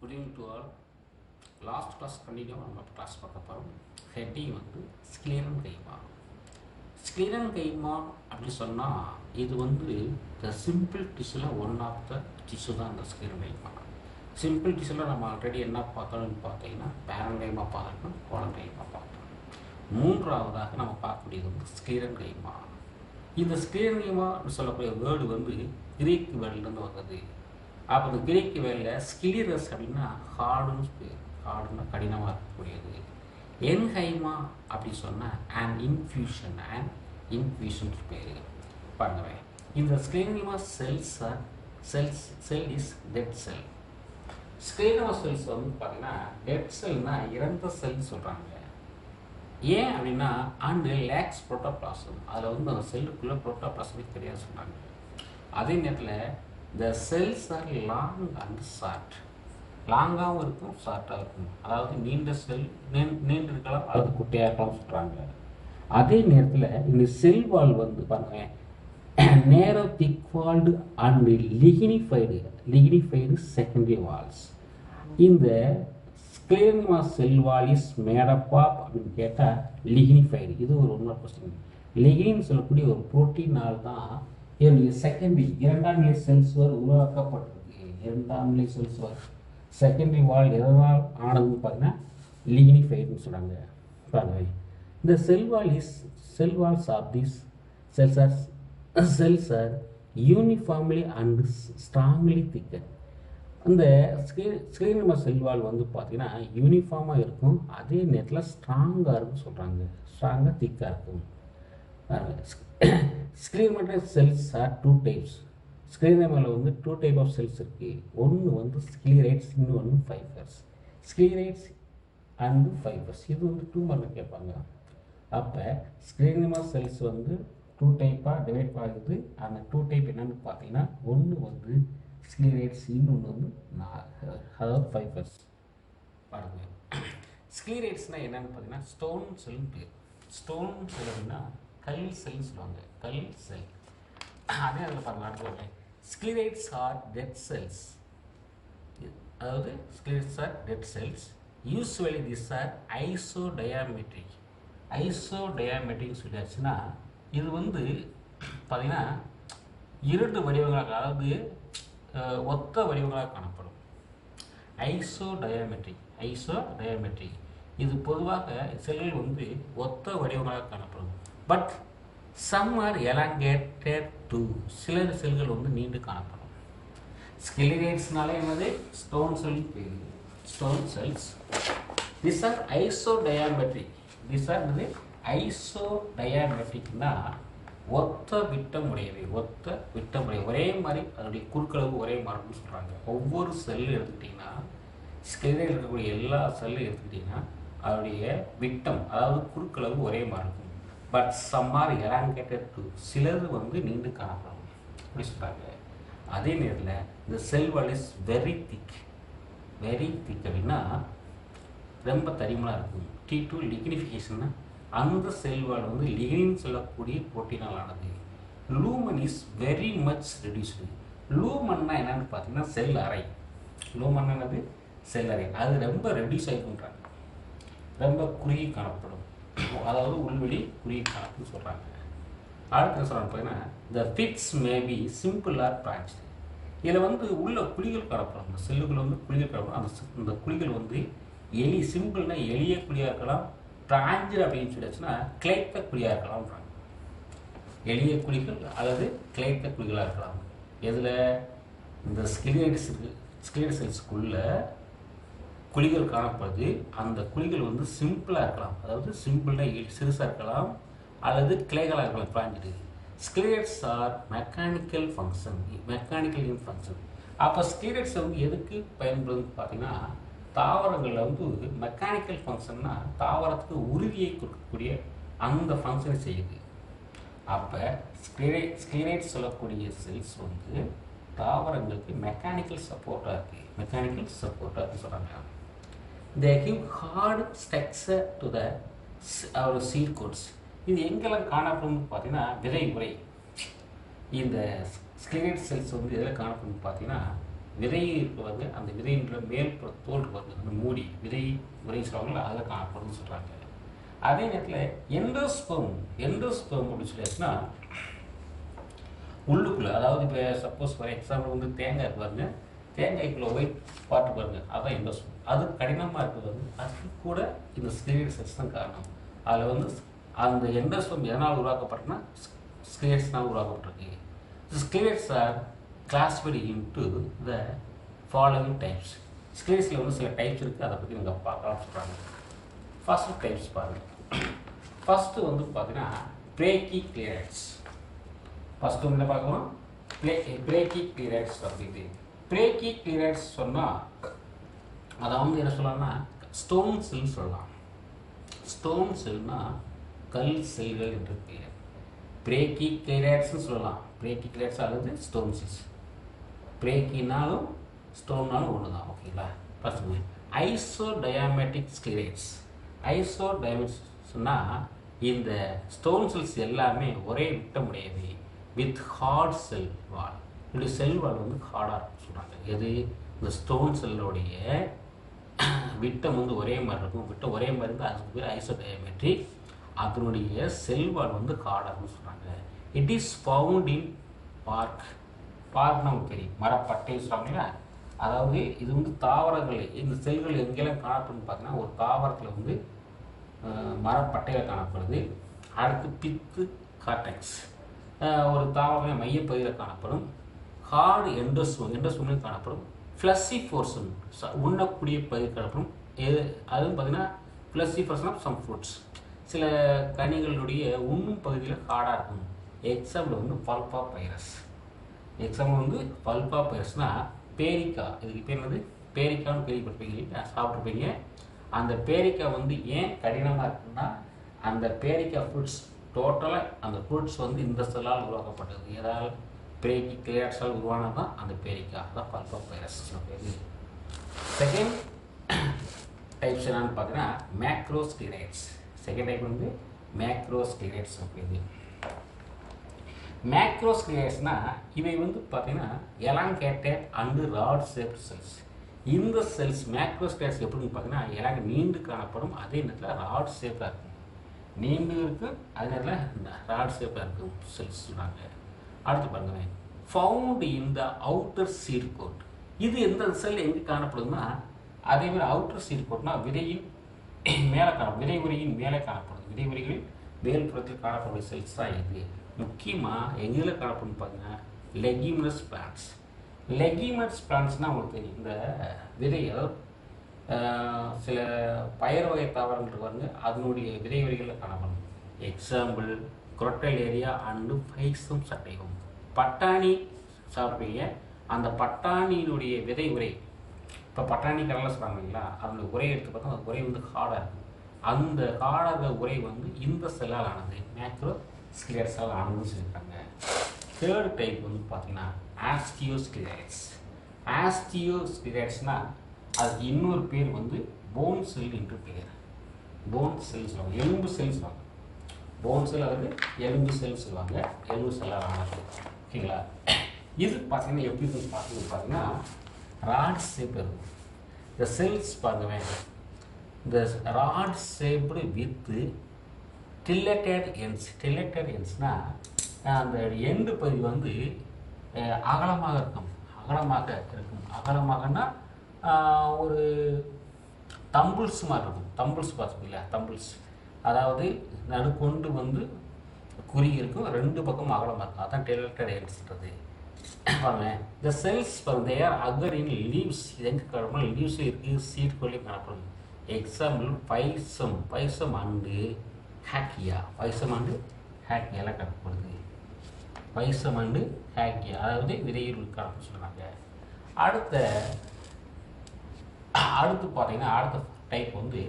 Good evening to all. Last class continue நம்ம class பார்க்க போகிறோம். ஹெட்டிங் வந்து ஸ்க்ளீரன் கைமா. ஸ்க்ளீரன் கைமா அப்படி சொன்னால் இது வந்து த சிம்பிள் டிஷ்யூவில் ஒன் ஆஃப் த டிஷ்யூ தான் இந்த ஸ்க்ளீரன் கைமா. சிம்பிள் டிஷ்யூவில் நம்ம ஆல்ரெடி என்ன பார்த்தோம்னு பார்த்தீங்கன்னா பேரன் கைமா பார்த்தோம், கோலன் கைமா பார்த்தோம். மூன்றாவதாக நம்ம பார்க்கக்கூடியது வந்து ஸ்க்ளீரன் கைமா. இந்த ஸ்க்ளீரன் கைமான்னு சொல்லக்கூடிய வேர்டு வந்து கிரீக் வேர்ட்லேருந்து வந்தது. அப்போ இந்த கிரீக் வேர்டில் ஸ்கிலிரஸ் அப்படின்னா ஹார்டுன்னு பேர், ஹார்டுன்னா கடினமாக இருக்கக்கூடியது. என்ஹைமா அப்படி சொன்னால் அண்ட் இன்ஃபியூஷன் பேர். பாருங்க, இந்த sclerenchyma cell is dead cell. Sclerenchyma cells வந்து பார்த்தீங்கன்னா டெட் செல்னா இறந்த செல் சொல்கிறாங்க. ஏன் அப்படின்னா அண்டு லேக்ஸ் புரோட்டோபிளாசம், அதில் வந்து அந்த செல்லுக்குள்ளே புரோட்டோபிளாசமே கிடையாது சொன்னாங்க. அதே நேரத்தில் the cells are long and short. லாங்காகவும் இருக்கும், ஷார்ட்டாக இருக்கும். அதாவது நீண்ட செல் நீண்டு இருக்கலாம் அல்லது குட்டையாக இருக்கலாம் சொல்கிறாங்க. அதே நேரத்தில் இந்த செல் வால் வந்து பாருங்க narrow thick walled and lignified secondary walls. இந்த sclerenchyma cell wall is made up of அப்படின்னு கேட்டால் லிகினிஃபைடு. இது ஒரு ஒன்றரை கொஸ்டின். லிகினின்னு சொல்லக்கூடிய ஒரு புரோட்டீனால் தான் செகண்டரி இரண்டாம் நிலை செல்சுவர் உருவாக்கப்பட்டிருக்கு. இரண்டாம் நிலை செல்சுவர் செகண்டரி வால் எதனால் ஆனதுன்னு பார்த்தீங்கன்னா லிகினிஃபைடுன்னு சொல்கிறாங்க. பாருங்க, இந்த cell walls of this cells are uniformly and strongly thickened. அந்த ஸ்க்ளீரன்கைமா செல் வால் வந்து பார்த்தீங்கன்னா யூனிஃபார்மாக இருக்கும், அதே நேரத்தில் ஸ்ட்ராங்காக இருக்குன்னு சொல்கிறாங்க. ஸ்ட்ராங்காக திக்காக இருக்கும். ஸ்க்ளீரன்கைமா செல்ஸ் ஆர் டூ டைப்ஸ். ஸ்க்ளீரன்கைமாவில் வந்து டூ டைப் ஆஃப் செல்ஸ் இருக்குது. ஒன்று வந்து ஸ்க்ளீரைட்ஸ், இன்னொன்று ஃபைபர்ஸ். ஸ்க்ளீரைட்ஸ் அண்டு ஃபைபர்ஸ் இது வந்து 2 மார்க் கேட்பாங்க. அப்போ ஸ்க்ளீரன்கைமா செல்ஸ் வந்து 2 டைப்பாக டிவைட் ஆகுது. அந்த 2 டைப் என்னென்னு பார்த்தீங்கன்னா ஒன்று வந்து ஸ்க்ளீரைட்ஸ், இன்னொன்று வந்து அதாவது ஃபைபர்ஸ். பாருங்கள், ஸ்க்ளீரைட்ஸ்னால் என்னென்னு பார்த்தீங்கன்னா ஸ்டோன் செல்னு பேர். ஸ்டோன் செல் அப்படின்னா கல் செல் சொல்லுவாங்க, கல் செல். அதே அதில் பாருங்கள், ஸ்க்ளீரைட்ஸ் ஆர் டெட் செல்ஸ். அதாவது sclereids are dead cells. Usually this are isodiametric. Isodiametric சொல்லியாச்சுன்னா இது வந்து பார்த்தீங்கன்னா 2 வடிவங்களாக, அதாவது ஒத்த வடிவங்களாக காணப்படும். ஐசோடயாமெட்ரிக் இது பொதுவாக செல்கள் வந்து ஒத்த வடிவங்களாக காணப்படும். But some are elongated too, சில செல்கள் வந்து நீண்டு காணப்படும். ஸ்க்ளீரைட்ஸ்னாலே என்னது ஸ்டோன் செல் பேர், stone cells. This are isodiametric. ஐசோடயாமெட்ரிக்னா ஒத்த விட்டம் உடையவை, ஒரே மாதிரி அதனுடைய குறுக்களவு ஒரே மாதிரின்னு சொல்கிறாங்க. ஒவ்வொரு செல்லு எடுத்துக்கிட்டிங்கன்னா ஸ்க்ளீரைட் இருக்கக்கூடிய எல்லா செல்லும் எடுத்துக்கிட்டிங்கன்னா அதனுடைய விட்டம் அதாவது குறுக்களவு ஒரே மாதிரி இருக்கும். But some are elongated too, சிலது வந்து நீண்டு காணப்படும் அப்படி சொல்கிறாங்க. அதே நேரத்தில் இந்த செல் வால் இஸ் வெரி திக் அப்படின்னா ரொம்ப தடிமனாக இருக்கும். T2 லிக்னிஃபிகேஷன்னா அந்த செல் வால் வந்து லிகினின் சொல்லக்கூடிய புரோட்டீனால் ஆனது. Lumen is very much reduced. லூமன்னா என்னென்னு பார்த்தீங்கன்னா செல் அறை. லூமன் என்னது செல் அறை, அது ரொம்ப ரெடியூஸ் ஆகிருக்குன்றாங்க, ரொம்ப குறுகி காணப்படும். அதாவது உள்வெளி குறுகி காணப்படும் சொல்கிறாங்க. அடுத்த சொல்கிறாங்க பார்த்தீங்கன்னா the pits may be simple or branch. இதில் வந்து உள்ள குழிகள் காணப்படும். அந்த செல்லுக்குள்ள வந்து குழிகள் காணப்படும். அந்த குழிகள் வந்து சிம்பிள்னா எளிய குழியாக இருக்கலாம், பிராஞ்சு அப்படின்னு சொல்லியாச்சுன்னா கிளைத்த குழியாக இருக்கலாம்ன்றாங்க. எளிய குழிகள் அல்லது கிளைத்த குழிகளாக இருக்கலாம். இதில் இந்த ஸ்க்ளீரைட் செல்ஸுக்குள்ள குழிகள் காணப்படுது. அந்த குழிகள் வந்து சிம்பிளாக இருக்கலாம், அதாவது சிம்பிள்னா சிறுசாக இருக்கலாம் அல்லது கிளைகளாக இருக்கலாம், branch. Sclereids are mechanical in function. அப்போ ஸ்க்ளீரைட்ஸ் வந்து எதுக்கு பயன்படுதுன்னு பார்த்தீங்கன்னா தாவரங்களில் வந்து மெக்கானிக்கல் ஃபங்க்ஷன்னா தாவரத்துக்கு உறுதியை கொடுக்கக்கூடிய அந்த ஃபங்க்ஷனை செய்யுது. அப்போ ஸ்க்ளீரைட் சொல்லக்கூடிய செல்ஸ் வந்து தாவரங்களுக்கு மெக்கானிக்கல் சப்போர்ட்டாக இருக்குன்னு சொல்கிறாங்க. They give hard structure to our seed coats. இது எங்கெல்லாம் காணப்படும் பார்த்தீங்கன்னா விதை உரை. இந்த ஸ்க்ளீரைட் செல்ஸ் வந்து எதில் காணப்படும் பார்த்தீங்கன்னா விதை இருக்குவாங்க, அந்த விதைன்ற மேல்புற தோல் இருக்குவாங்க, அந்த மூடி விதை விதை சொல்லுவாங்களா அதில் காணப்படும்னு சொல்கிறாங்க. அதே நேரத்தில் எண்டோஸ்பெர்ம் அப்படின்னு சொல்லியாச்சுன்னா உள்ளுக்குள்ளே, அதாவது இப்போ சப்போஸ் ஃபார் எக்ஸாம்பிள் வந்து தேங்காய் இருப்பாருங்க, தேங்காய்க்குள்ளே ஒயிட் பாட்டு பாருங்க, அதுதான் எண்டோஸ்பெர்ம். அது கடினமாக இருக்குது, அதுக்கு கூட இந்த ஸ்கிலீரல் செல்ஸ் தான் காரணம். அதில் வந்து அந்த எண்டோஸ்பெர்ம் எதனால் உருவாக்கப்பட்டனா ஸ்கிலீரல்ஸ்னால் உருவாக்கப்பட்டிருக்கு. Sclereids are classified into the following types. ஸ்கிலீரல்ஸில் வந்து சில டைப்ஸ் இருக்குது, அதை பற்றி நீங்கள் பார்க்கலாம் சொல்கிறாங்க. ஃபஸ்ட்டு டைப்ஸ் பாருங்கள். ஃபஸ்ட்டு வந்து பார்த்தீங்கன்னா பிரேக்கிக்ளியரைட்ஸ். ஃபஸ்ட்டு வந்து பார்க்கணும் பிரேக்கிக்ளியரைட்ஸ் அப்படின்னு. பிரேக்கிக்ளியரைட்ஸ் சொன்னால் அதை வந்து என்ன சொல்லலாம்னா ஸ்டோன் செல் சொல்லலாம். ஸ்டோன் செல்னால் கல் செல்கள் என்று பெயர். பிரேக்கிக்ளியரைட்ஸ்னு சொல்லலாம். பிரேக்கிக்ளியரைட்ஸ் அல்லது ஸ்டோன் செல்ஸ். பிரேக்கினாலும் ஸ்டோன்னாலும் ஒன்று தான். ஓகேங்களா? ஃபஸ்ட்டு ஐசோடயாமேட்டிக் ஸ்கிலரைட்ஸ். ஐசோடயாமேட்டிக்ஸ்னா இந்த ஸ்டோன் செல்ஸ் எல்லாமே ஒரே விட்டமுடையவை வித் ஹார்ட் செல் வால். இப்படி செல் வால் வந்து ஹார்டாக இருக்குன்னு சொல்கிறாங்க. எது? இந்த ஸ்டோன் செல்லுடைய விட்டம் வந்து ஒரே மாதிரி இருக்கும். விட்டம் ஒரே மாதிரி இருந்தால் அதுக்கு பேர் ஐசோடயாமெட்ரிக். அதனுடைய செல் வால் வந்து ஹார்டாக இருக்குன்னு சொல்கிறாங்க. It is found in park. Park நமக்கு தெரியும், மரப்பட்டை சொல்கிறாங்களா. அதாவது இது வந்து தாவரங்கள், இந்த செல்கள் எங்கெல்லாம் காணப்படுன்னு பார்த்தீங்கன்னா ஒரு தாவரத்தில் வந்து மரப்பட்டையில் காணப்படுது. அடுத்து பித்து கார்டெக்ஸ், ஒரு தாவர மையப்பகுதியில் காணப்படும். ஹார்டு எண்டோஸ்பெர்ம் காணப்படும். ஃப்ளஷி போர்ஷன் உண்ணக்கூடிய பகுதி காணப்படும். அதுவும் பார்த்தீங்கன்னா fleshy portion of some fruits, சில கனிகளுடைய உண்ணும் பகுதியில் ஹார்டாக இருக்கும். எக்ஸாம்பிள் வந்து பல்பா பைரஸ். எக்ஸாம்பிள் வந்து பல்பா பைரஸ்னால் பேரிக்காய். இதுக்கு பேர் என்னது? பேரிக்கான்னு கேள்விப்பட்டிருப்பீங்க, சாப்பிட்ருப்பீங்க. அந்த பேரிக்காய் வந்து ஏன் கடினமாக இருக்குன்னா அந்த பேரிக்காய் ஃப்ரூட்ஸ் டோட்டலாக அந்த ஃப்ரூட்ஸ் வந்து இந்த செல்லால் உருவாக்கப்பட்டது. ஏதாவது பிரேக்கிக்ளியரைட்ஸால் உருவானது தான் அந்த பேரிக்காய், தான் பல்பா பைரஸ் பேர். செகண்ட் டைப்ஸ் என்னன்னு பார்த்தீங்கன்னா மேக்ரோஸ்கிலரைட்ஸ். செகண்ட் டைப் வந்து மேக்ரோஸ்கிலரைட்ஸ் பேர். மேக்ரோஸ்கிலரைட்ஸ்னால் இவை வந்து பார்த்தீங்கன்னா elongated and rod shaped cells. இந்த செல்ஸ் மேக்ரோஸ்கிலரைட்ஸ் எப்படின்னு பார்த்தீங்கன்னா எலாங்க நீண்டு காணப்படும், அதே நேரத்தில் ராட் ஷேப்பாக இருக்கும். நீண்டு இருக்கும், அதே நேரத்தில் ராட் ஷேப்பாக இருக்கும் செல்ஸ் சொல்கிறாங்க. அடுத்து பாருங்க, found in the outer seed coat. இது எந்த செல் எங்கே காணப்படுதுன்னா அதேமாதிரி அவுட்டர் சீட் கோட்னா விதையின் மேலே விதை உரியின் மேலே காணப்படும். விதை உரிகளில் மேல்புறத்தில் காணப்படும் செல்ஸ் தான் இது. முக்கியமாக எங்கே காணப்படும் பார்த்தீங்கன்னா லெகிமினஸ் பிளான்ட்ஸ். லெகிமினஸ் பிளான்ட்ஸ்னால் உங்களுக்கு தெரியும், இந்த விதை, அதாவது சில பயிர் வகை தாவரங்கள் பாருங்க, அதனுடைய விதை வரிகளில் காணப்படும். எக்ஸாம்பிள் குரோட்டலேரியா அண்டு பைசம் சட்டையும். பட்டாணி சாப்பிட்றீங்க, அந்த பட்டாணியினுடைய விதை உரை, இப்போ பட்டாணி கடலை சொல்கிறாங்க இல்லைங்களா, அதனுடைய உரை எடுத்து பார்த்தா அந்த உரை வந்து ஹார்டாக இருக்கும். அந்த ஹார்டாக உரை வந்து இந்த செல்லால் ஆனது, மேக்ரோஸ்கிலரைட்ஸால் ஆனதுன்னு சொல்லியிருக்காங்க. தேர்ட் டைப் வந்து பார்த்தீங்கன்னா ஆஸ்டியோஸ்கிலரைட்ஸ். ஆஸ்டியோஸ்கிலரைட்ஸ்னால் அதுக்கு இன்னொரு பேர் வந்து போன் செல் என்று பேர். போன் செல் சொல்லுவாங்க, எலும்பு செல் சொல்லுவாங்க. போன் செல் அல்லது எலும்பு செல் சொல்லுவாங்க, எலும்பு செல்லால் ஆனது. ஓகேங்களா? இது பார்த்தீங்கன்னா எப்படி பார்த்தீங்கன்னா ராட் ஷேப் இருக்கும். இந்த செல்ஸ் பாருங்க, இந்த ராட் ஷேப்டு வித்து டில்லட்டட் எண்ட்ஸ். டில்லட்டட் எண்ட்ஸ்னால் அந்த எண்டு பகுதி வந்து அகலமாக இருக்கும். அகலமாகனா ஒரு தம்பிள்ஸ் மாதிரி இருக்கும். தம்பிள்ஸ் பார்த்துப்பீங்களா? தம்பிள்ஸ், அதாவது நடுக்கொண்டு வந்து குறி இருக்கும், ரெண்டு பக்கம் அகலமாக இருக்கும். அதான் டில்லட்டட் எண்ட்ஸ்ன்றது. பாருங்க, இந்த cells they are occur in leaves. இது எங்கே காணப்படும்? லீவ்ஸும் இருக்குது, சீட் கொள்ளையும் காணப்படும். Example Pisum and Hakea. Pisum and ஹேக்கியாலாம் காணப்படுது. பைசம் அண்டு ஹேக்கியா, அதாவது விதையில் காணப்படும் சொல்கிறாங்க. அடுத்து பார்த்தீங்கன்னா அடுத்த டைப் வந்து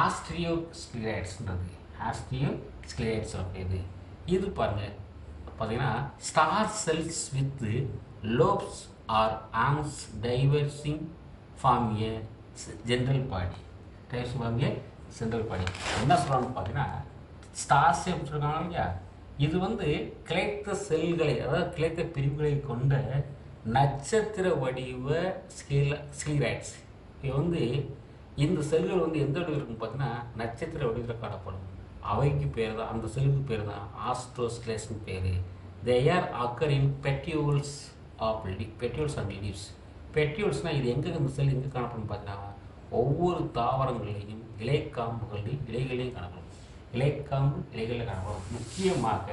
ஆஸ்ட்ரியோஸ்கிலரைட்ஸ்ன்றது. ஆஸ்ட்ரியோஸ்கிலரைட்ஸ் அப்படிது. இது பாருங்கள் பார்த்தீங்கன்னா star cells with lobes or arms diverging from a general body. Central body என்ன சொல்கிறான்னு பார்த்தீங்கன்னா ஸ்டார் ஷேப் சொல்கிறாங்க இல்லையா, இது வந்து கிளைத்த செல்களை, அதாவது கிளைத்த பிரிவுகளை கொண்ட நட்சத்திர வடிவ ஸ்க்லீரைட்ஸ். இது வந்து இந்த செல்கள் வந்து எந்த வடிவில் இருக்குன்னு பார்த்தீங்கன்னா நட்சத்திர வடிவில் காணப்படும். அவைக்கு பேர் தான், அந்த செல்லுக்கு பேர் தான் ஆஸ்ட்ரோஸ்க்லேஸ்னு பேர். They are occur in petioles and leaves. பெட்டியூல்ஸ்னால் இது எங்கே, இந்த செல் எங்கே காணப்படும் பார்த்தீங்கன்னா ஒவ்வொரு தாவரங்களையும் இலைக்காம்புகளையும் இலைகளையும் காணப்படும். இலைக்காம்பு இலைகளில் காணப்படும். முக்கியமாக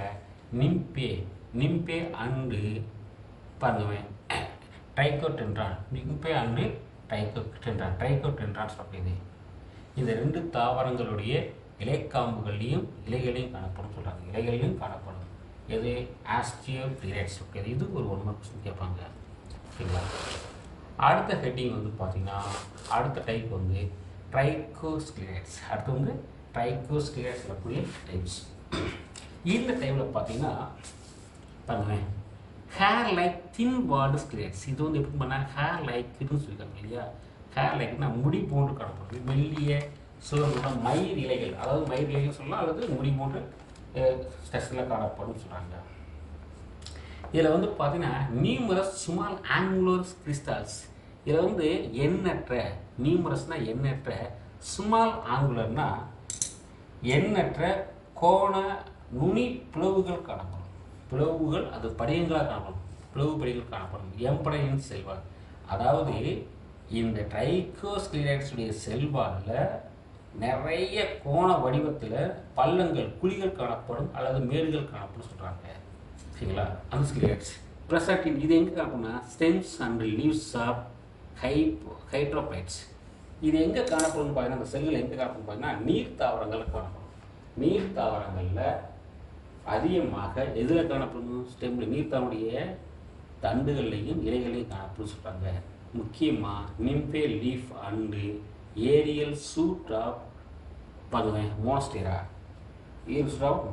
நிம்பே அண்டு பாருங்கவேன் ட்ரைகோடென்ட்ரான். நிம்பே அண்டு ட்ரைகோடென்ட்ரான் சொல்கிறது. இந்த 2 தாவரங்களுடைய இலைக்காம்புகளையும் இலைகளையும் காணப்படும் சொல்கிறாங்க. இலைகளிலும் காணப்படும். எது ஆஸ்ட்ரோஸ்க்லீரைட்ஸ். ஓகே, இது ஒரு 1 மார்க் கொஸ்டின் கேட்பாங்க. ஓகேங்களா. அடுத்த ஹெட்டிங் வந்து பார்த்தீங்கன்னா அடுத்த டைப் வந்து ட்ரைகோஸ்க்லீரைட்ஸ். அடுத்து வந்து ட்ரைகோஸ்க்லீரைட்ஸ் சொல்லக்கூடிய டைப்ஸ். இந்த டைப்பில் பார்த்தீங்கன்னா பாருங்களேன், ஹேர் லைக் தின் வால்டு ஸ்க்லீரைட்ஸ். இது வந்து எப்படி பண்ணால் ஹேர் லைக்குன்னு சொல்லியிருக்காங்க இல்லையா. ஹேர் லைக்னா முடி போன்று காணப்படுது. மெல்லிய சுழலுள்ள மயிர் இலைகள், அதாவது மயிர் இலைகள் சொல்லலாம், அல்லது முடி போன்று ஸ்ட்ரெஸ்ஸில் காணப்படும் சொல்கிறாங்க. இதில் வந்து பார்த்தீங்கன்னா நியூமரஸ் ஸ்மால் ஆங்குலர் கிறிஸ்டல்ஸ். இதில் வந்து எண்ணற்ற, நியூமரஸ்னால் எண்ணற்ற, ஸ்மால் ஆங்குலர்னா எண்ணற்ற கோண நுனி பிளவுகள் காணப்படும். பிளவுகள் அது படிகங்களாக காணப்படும். பிளவு படிகள் காணப்படும். எம்படையின் செல்வால், அதாவது இந்த ட்ரைகோஸ்க்லீரைட்ஸுடைய செல்வாலில் நிறைய கோண வடிவத்தில் பள்ளங்கள் குழிகள் காணப்படும் அல்லது மேடுகள் காணப்படும் சொல்கிறாங்க. சரிங்களா. அந்த ஸ்க்லீரைட்ஸ் ப்ரெசன்ட் இது எங்கே காணப்படும்னா ஸ்டெம்ஸ் அண்ட் லீவ்ஸ் ஆஃப் ஹைட்ரோபைட்ஸ். இது எங்கே காணப்படும் பார்த்தீங்கன்னா, அந்த செல்கள் எங்கே காணப்படும் பார்த்தீங்கன்னா நீர் தாவரங்களில் காணப்படும். நீர் தாவரங்களில் அதிகமாக எதில் காணப்படும்? ஸ்டெம்மில், நீர் தாவரனுடைய தண்டுகள்லையும் இலைகளையும் காணப்படும் சொல்கிறாங்க. முக்கியமாக Nymphaea leaf and aerial shoot of பண்ணுவேன் மோனஸ்டீரா. ஏரியல் ஆஃப்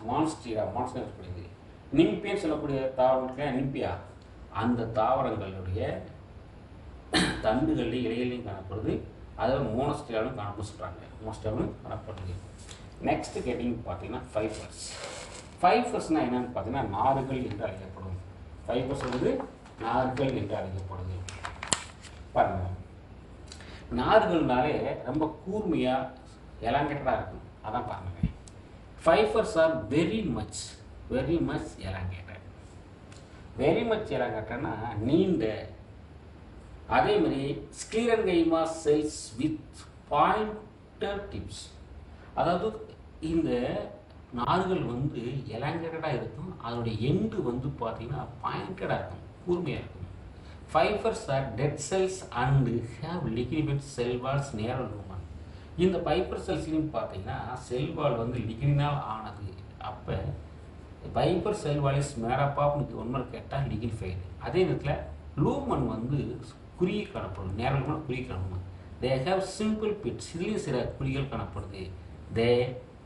மானஸ்டீரா சொல்லக்கூடியது. நிம்பேன்னு சொல்லக்கூடிய தாவரங்கள் நிம்பியா, அந்த தாவரங்களுடைய தண்டுகள்லையும் இலைகளையும் காணப்படுது. அதாவது மோனஸ்டீராலும் காணப்படும் சொல்கிறாங்க. மோனஸ்டீராலும் காணப்படுது. நெக்ஸ்ட் கேட்டிங் பார்த்தீங்கன்னா ஃபைபர்ஸ். ஃபைபர்ஸ்னால் என்னென்னு பார்த்தீங்கன்னா நார்கள் என்று அழைக்கப்படும். ஃபைபர்ஸ் வந்து நார்கள் என்று அழைக்கப்படுது. பாருங்கள், நார்கள்னாலே ரொம்ப கூர்மையாக எலாங்கேட்டடாக இருக்கும். அதான் பாருங்கள், fibres are very much elongated. Very much எலாங்கேட்டட்னா நீண்ட. அதே மாதிரி sclerenchyma cells with pointed tips. அதாவது இந்த நார்கள் வந்து எலாங்கேட்டடாக இருக்கும். அதனுடைய எண்டு வந்து பார்த்தீங்கன்னா பாயிண்டடாக இருக்கும், கூர்மையாக இருக்கும். Fibres are dead cells and have lignified cell walls narrow lumen. இந்த ஃபைபர் செல்ஸ்லையும் பார்த்தீங்கன்னா செல்வால் வந்து லிக்னினால் ஆனது. அப்போ ஃபைபர் செல்வால் இஸ் மேடப்பாப் ஒன்று கேட்டால் லிக்னிஃபைடு. அதே நேரத்தில் லூமன் வந்து குறுகி காணப்படும். நேரல் ரூமன் குறுகி காணப்படும். They have simple bits. இதுலேயும் சில குழிகள் காணப்படுது. தே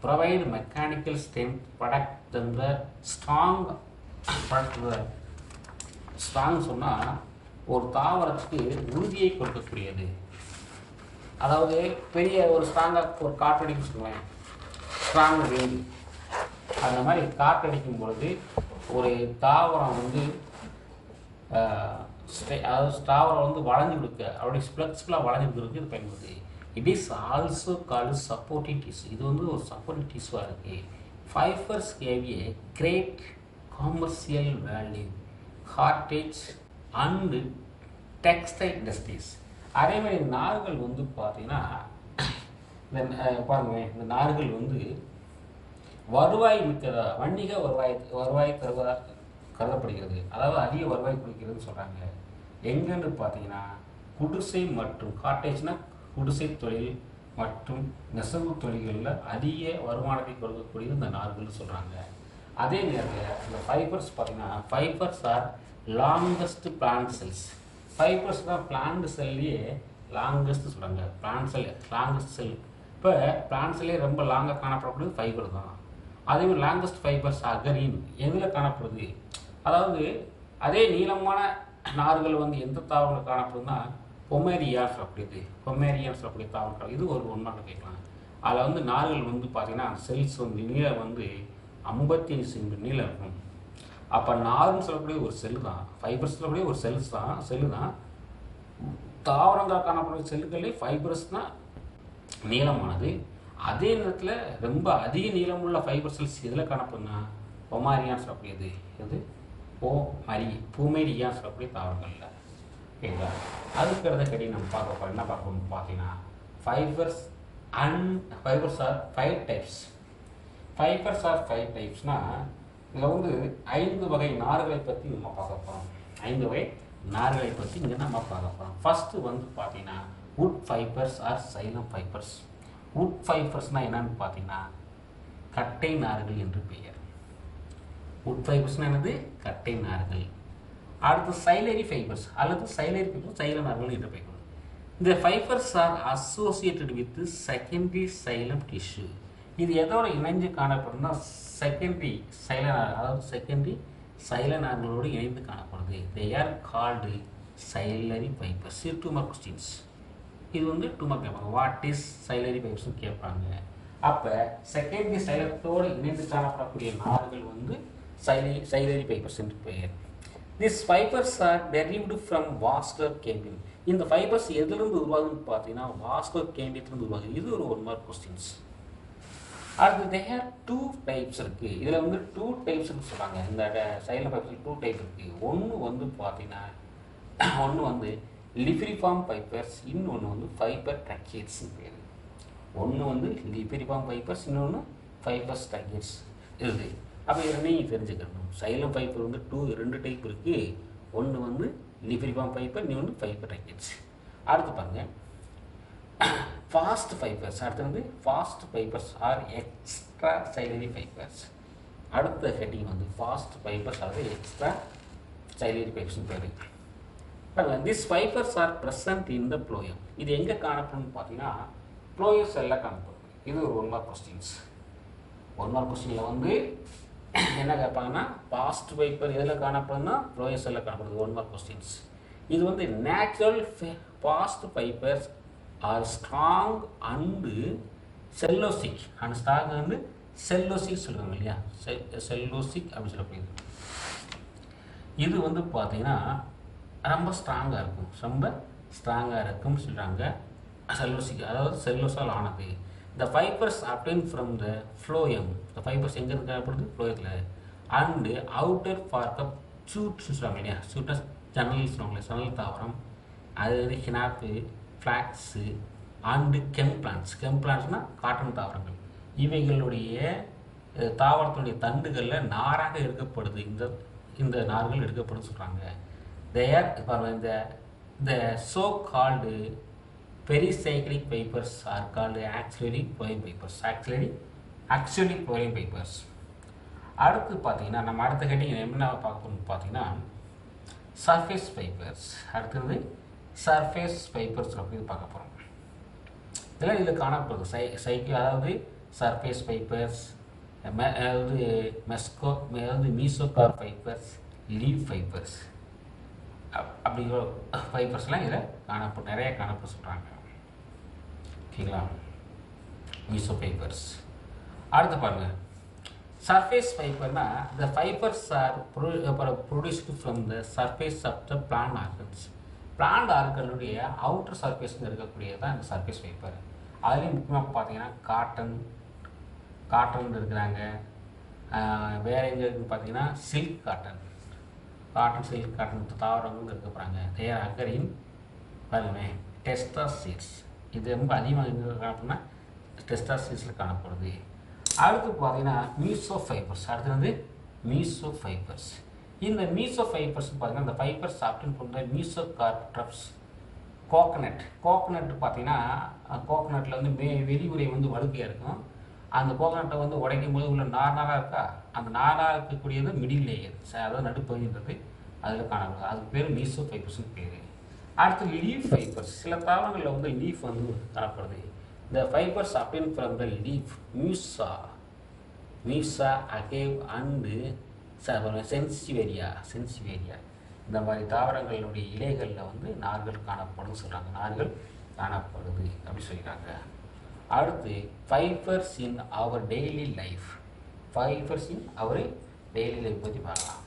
provide mechanical strength product the strong. Strong சொன்னால் ஒரு தாவரத்துக்கு உறுதியை கொடுக்கக்கூடியது. அதாவது பெரிய ஒரு ஸ்ட்ராங்காக ஒரு காற்றடிக்கும் சொல்லுவேன், ஸ்ட்ராங் வேலி. அந்த மாதிரி காற்றடிக்கும் பொழுது ஒரு தாவரம் வந்து அதாவது தாவரம் வந்து வளைஞ்சு கொடுக்க, அவருடைய ஃப்ளெக்சிபிளாக வளைஞ்சு கொடுக்குறதுக்கு இது பயன்படுது. It is also called supportive tissue. இது வந்து ஒரு சப்போர்ட்டிவ் டிஷ்யூவாக இருக்குது. Fibres gave a great commercial value, cordage and textile industries. அதே மாதிரி நார்கள் வந்து பார்த்தீங்கன்னா பாருங்க, இந்த நார்கள் வந்து வருவாய் மிக்கதா, வணிக வருவாய் தருவதாக கருதப்படுகிறது. அதாவது அதிக வருவாய் கொடுக்கிறதுன்னு சொல்கிறாங்க. எங்கன்னு பார்த்தீங்கன்னா குடிசை மற்றும் காட்டேஜ்னா குடிசை தொழில் மற்றும் நெசவு தொழில்களில் அதிக வருமானத்தை கொடுக்கக்கூடியது இந்த நார்கள்னு சொல்கிறாங்க. அதே நேரத்தில் இந்த ஃபைபர்ஸ் பார்த்தீங்கன்னா fibres are longest plant cells. Fibres தான் பிளான்ட் செல்லையே லாங்கஸ்ட் சொல்கிறாங்க. Plant cell longest cell. இப்போ பிளான்ட் செல்லே ரொம்ப லாங்காக காணப்படக்கூடியது ஃபைபர் தான். அதே மாதிரி லாங்கஸ்ட் ஃபைபர்ஸ் அகரின் எதில் காணப்படுது? அதாவது அதே நீளமான நார்கள் வந்து எந்த தாவரங்கள் காணப்படுதுன்னா பொமேரியான் சொல்லக்கூடிய தாவரங்கள். இது ஒரு ஒன்றாக கேட்கலாம். அதில் வந்து நார்கள் வந்து பார்த்தீங்கன்னா செல்ஸ் வந்து நீளம் வந்து 55 சென்டிமீட்டர் நீளம் இருக்கும். அப்போ நார்னு சொல்லக்கூடிய ஒரு செல்லு தான், ஃபைபர்ஸ் சொல்லக்கூடிய ஒரு செல்லு தான் தாவரங்கள் காணப்படும் செல்லுகளே ஃபைபர்ஸ் தான் நீளமானது. அதே நேரத்தில் ரொம்ப அதிக நீளமுள்ள ஃபைபர் செல்ஸ் எதில் காணப்படும்னா ஒமாரியான்னு சொல்லக்கூடியது, இது பூமேரியான்னு சொல்லக்கூடிய தாவரங்களில். ஓகேங்களா? அதுக்கிறத கட்டி நம்ம பார்க்க போகிறோம். என்ன பார்க்கணும்னு பார்த்தீங்கன்னா fibres are 5 types. Fibres are 5 டைப்ஸ்னால் இதில் வந்து 5 வகை நார்களை பற்றி நம்ம பார்க்க போகிறோம். 5 வகை நார்களை பற்றி இங்கே நம்ம பார்க்க போகிறோம். ஃபஸ்ட்டு வந்து பார்த்தீங்கன்னா wood fibres are xylem fibres. Wood ஃபைபர்ஸ்னால் என்னன்னு பார்த்தீங்கன்னா கட்டை நார்கள் என்று பெயர். வுட் ஃபைபர்ஸ்னால் என்னது? கட்டை நார்கள். அடுத்து சைலரி ஃபைபர்ஸ் அல்லது சைலரி ஃபைபர்ஸ் சைல நார்கள் என்று பெயர். இந்த fibres are associated with secondary xylem tissue. இது எதோட இணைஞ்சு காணப்படும்னா செகண்டரி சைல நார்கள், அதாவது செகண்டரி சைல நார்களோடு இணைந்து காணப்படுது. They are called xylary fibres. இது 2 மார்க் கொஸ்டின்ஸ். இது வந்து 2 மார்க் கேட்பாங்க. வாட் இஸ் சைலரி ஃபைபர்ஸ்னு கேட்பாங்க. அப்போ செகண்டரி சைலத்தோடு இணைந்து காணப்படக்கூடிய நார்கள் வந்து சைலரி ஃபைபர்ஸ் என்று பெயர். This fibres are derived from vascular cambium. இந்த ஃபைபர்ஸ் எதிலிருந்து உருவாகுதுன்னு பார்த்தீங்கன்னா வாஸ்குலர் கேம்பியத்திலிருந்து உருவாகுது. இது ஒரு 1 மார்க் கொஸ்டின்ஸ். அடுத்து தேர் 2 டைப்ஸ் இருக்குது. இதில் வந்து 2 டைப்ஸ்னு சொல்கிறாங்க. இந்த சைலம் ஃபைபர்ஸ் 2 டைப் இருக்குது. ஒன்று வந்து பார்த்தீங்கன்னா ஒன்று வந்து லிஃபிரிஃபார்ம் ஃபைபர்ஸ், இன்னொன்று வந்து ஃபைபர் ட்ரக்கேட்ஸ்னு பேர். ஒன்று வந்து லிஃபிரிஃபார்ம் ஃபைபர்ஸ், இன்னொன்று ஃபைபர்ஸ் ட்ரக்கேட்ஸ் இருக்குது. அப்போ இதனையும் தெரிஞ்சுக்கணும். சைலம் ஃபைபர் வந்து 2 டைப் இருக்குது. ஒன்று வந்து லிஃபிரிஃபார்ம் ஃபைபர், இன்னொன்று ஃபைபர் ட்ரக்கேட்ஸ். அடுத்து பாருங்கள் ஃபாஸ்ட் ஃபைபர்ஸ். அடுத்து வந்து bast fibres are extra xylary fibres. அடுத்த ஹெட்டிங் வந்து ஃபாஸ்ட் ஃபைபர்ஸ் அல்லது எக்ஸ்ட்ரா சைலரி ஃபைபர்ஸ்னு பேர். This fibres are present in the phloem. இது எங்கே காணப்படும்னு பார்த்தீங்கன்னா ப்ளோயம் செல்லில் காணப்படும். இது ஒரு 1 மார்க் கொஸ்டின்ஸ். 1 மார்க் கொஸ்டினில் வந்து என்ன கேட்பாங்கன்னா ஃபாஸ்ட் ஃபைபர் எதில் காணப்படும்னா ப்ளோயம் செல்லில் காணப்படுது. 1 மார்க் கொஸ்டின்ஸ். இது வந்து natural bast fibres are strong and cellulosic. And strong வந்து செல்லோசிக் சொல்லுவாங்க இல்லையா, செல்லோசிக் அப்படின்னு சொல்லப்படுது. இது வந்து பார்த்தீங்கன்னா ரொம்ப ஸ்ட்ராங்காக இருக்கும்னு சொல்கிறாங்க. செல்லோசிக் அதாவது செல்லோஸால் ஆனது. இந்த fibres obtained from the phloem. இந்த ஃபைபர்ஸ் எங்கே இருக்கப்படுது? ஃப்ளோயத்தில். அண்டு அவுட்டர் பார்க் ஆஃப் சூட்ஸ்னு சொல்கிறாங்க இல்லையா, சூட்டஸ் ஜன்னல் சொல்லுவாங்களே, சன்னல் தாவரம். அது வந்து ஹினாப்பு, ஃப்ளாக்ஸு அண்டு கெம்பிளான்ட்ஸ்னால் காட்டன் தாவரங்கள். இவைகளுடைய தாவரத்துடைய தண்டுகளில் நாராக எடுக்கப்படுது. இந்த நார்கள் எடுக்கப்படுன்னு சொல்கிறாங்க. தேர் இந்த so called pericyclic fibers are called axillary flowing fibers. Axillary flowing fibers. அடுத்து பார்த்தீங்கன்னா நம்ம அடுத்த கேட்டிங் என்ன பார்க்க போகணும்னு பார்த்தீங்கன்னா சர்ஃபேஸ் ஃபைபர்ஸ். அடுத்தது சர்ஃபேஸ் ஃபைபர்ஸ் அப்படின்னு பார்க்க போகிறோம். இதெல்லாம் இதில் காணப்படுது அதாவது சர்ஃபேஸ் ஃபைபர்ஸ், அதாவது மீசோகார் ஃபைபர்ஸ், லீஃப் ஃபைபர்ஸ் அப்படிங்கிற ஃபைபர்ஸ்லாம் இதில் நிறைய காணப்பட சொல்கிறாங்க. ஓகேங்களா? Meso fibres. அடுத்து பாருங்கள் சர்ஃபேஸ் ஃபைபர்னா the fibers are produced from the surface of the plant organs. Plant ஆர்கனுடைய அவுட்டர் சர்ஃபேஸில் இருக்கக்கூடியது தான் இந்த சர்ஃபேஸ் ஃபைபர். அதுலேயும் முக்கியமாக பார்த்தீங்கன்னா காட்டன் இருக்கிறாங்க. வேறு எங்கே இருக்குதுன்னு பார்த்தீங்கன்னா சில்க் காட்டன் தாவரங்கள் இருக்க போகிறாங்க. தேர் அக்கரின் பாருங்க டெஸ்டா சீட்ஸ். இது ரொம்ப அதிகமாக எங்கே காணப்படும்னா டெஸ்டா சீட்ஸில் காணப்படுது. அடுத்து பார்த்தீங்கன்னா மீசோ ஃபைபர்ஸ். அடுத்து வந்து மீசோ ஃபைபர்ஸ். இந்த மீசோ ஃபைபர்ஸ் பார்த்தீங்கன்னா இந்த ஃபைபர்ஸ் ஆப்டன் பண்ணுற மீசோ கார்ட்ரப்ஸ். கோகனட் பார்த்தீங்கன்னா கோகனட்டில் வந்து வெளியுறை வந்து வழுக்கையாக இருக்கும். அந்த கோகனட்டை வந்து உடைக்கும் போது உள்ள நாராக இருக்கா, அந்த நாராக இருக்கக்கூடியது மிடில் லேயர், அதாவது நடுப்பகுதின்றது அதில் காணப்படுது. அதுக்கு பேர் மீசோ ஃபைபர்ஸ்னு பேர். அடுத்து லீஃப் ஃபைபர்ஸ். சில தாவரங்களில் வந்து லீஃப் வந்து காணப்படுது. இந்த fibres obtained from the leaf Musa Agave and Sansevieria. இந்த மாதிரி தாவரங்களுடைய இலைகளில் வந்து நார்கள் காணப்படும் சொல்கிறாங்க. நார்கள் காணப்படுது அப்படி சொல்லிட்டாங்க. அடுத்து ஃபைபர்ஸ் இன் அவர் டெய்லி லைஃப். பற்றி பார்க்கலாம்.